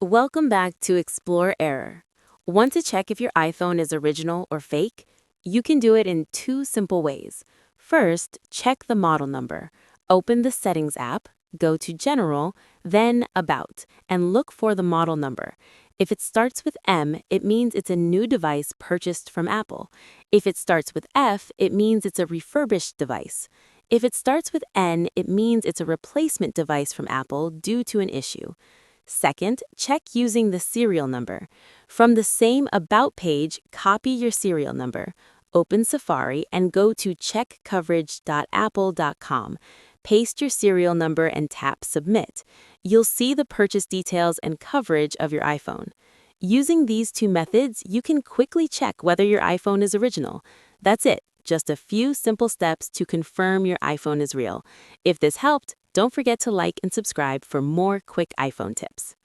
Welcome back to Explore Error. Want to check if your iPhone is original or fake? You can do it in two simple ways. First, check the model number. Open the Settings app, go to General, then About, and look for the model number. If it starts with M, it means it's a new device purchased from Apple. If it starts with F, it means it's a refurbished device. If it starts with N, it means it's a replacement device from Apple due to an issue. Second, check using the serial number. From the same About page, copy your serial number. Open Safari and go to checkcoverage.apple.com. Paste your serial number and tap Submit. You'll see the purchase details and coverage of your iPhone. Using these two methods, you can quickly check whether your iPhone is original. That's it, just a few simple steps to confirm your iPhone is real. If this helped, don't forget to like and subscribe for more quick iPhone tips.